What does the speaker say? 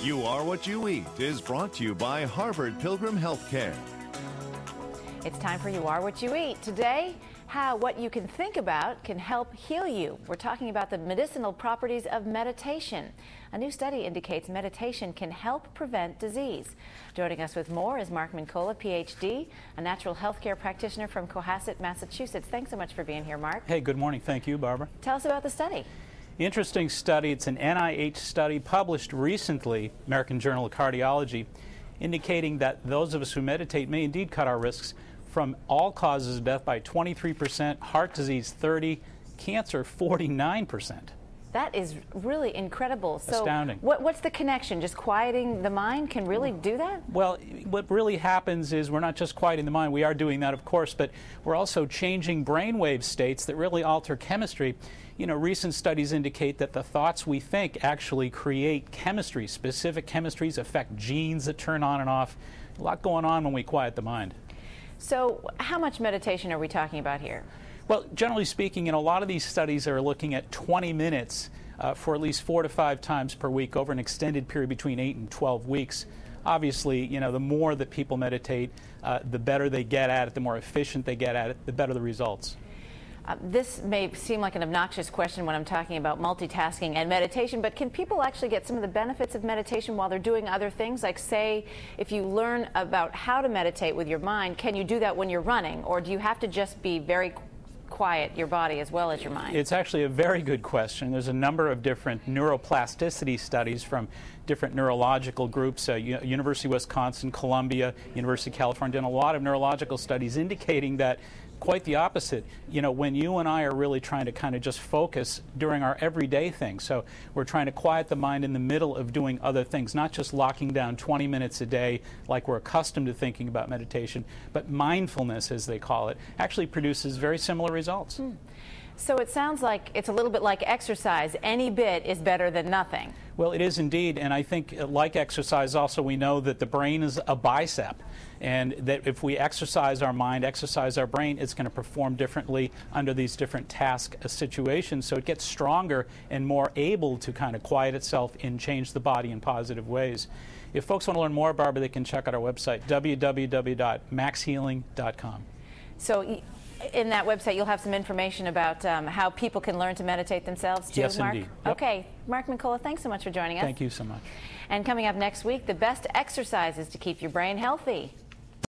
You Are What You Eat is brought to you by Harvard Pilgrim Healthcare. It's time for You Are What You Eat. Today, how what you can think about can help heal you. We're talking about the medicinal properties of meditation. A new study indicates meditation can help prevent disease. Joining us with more is Mark Mincolla, PhD, a natural healthcare practitioner from Cohasset, Massachusetts. Thanks so much for being here, Mark. Hey, good morning. Thank you, Barbara. Tell us about the study. Interesting study. It's an NIH study published recently, American Journal of Cardiology, indicating that those of us who meditate may indeed cut our risks from all causes of death by 23%, heart disease 30%, cancer 49%. That is really incredible. So astounding. What's the connection? Just quieting the mind can really do that? Well, what really happens is we're not just quieting the mind. We are doing that, of course, but we're also changing brainwave states that really alter chemistry. You know, recent studies indicate that the thoughts we think actually create chemistry. Specific chemistries affect genes that turn on and off. A lot going on when we quiet the mind. So how much meditation are we talking about here? Well, generally speaking, a lot of these studies are looking at 20 minutes for at least 4 to 5 times per week over an extended period between 8 and 12 weeks. Obviously, the more that people meditate, the better they get at it, the more efficient they get at it, the better the results. This may seem like an obnoxious question when I'm talking about multitasking and meditation, but can people actually get some of the benefits of meditation while they're doing other things? Like, say, if you learn about how to meditate with your mind, can you do that when you're running? Or do you have to just be very quiet your body as well as your mind? It's actually a very good question. There's a number of different neuroplasticity studies from different neurological groups, University of Wisconsin, Columbia, University of California, and a lot of neurological studies indicating that quite the opposite. When you and I are really trying to kind of just focus during our everyday things, so we're trying to quiet the mind in the middle of doing other things, not just locking down 20 minutes a day like we're accustomed to thinking about meditation, but mindfulness, as they call it, actually produces very similar results. So it sounds like it's a little bit like exercise. Any bit is better than nothing. Well, it is indeed, and I think like exercise also we know that the brain is a bicep, and that if we exercise our mind, exercise our brain, it's going to perform differently under these different task situations, so it gets stronger and more able to kind of quiet itself and change the body in positive ways. If folks want to learn more, Barbara, they can check out our website, www.maxhealing.com. So in that website, you'll have some information about how people can learn to meditate themselves too, yes, Mark? Indeed. Yep. Okay. Mark Mincolla, thanks so much for joining us. Thank you so much. And coming up next week, the best exercises to keep your brain healthy.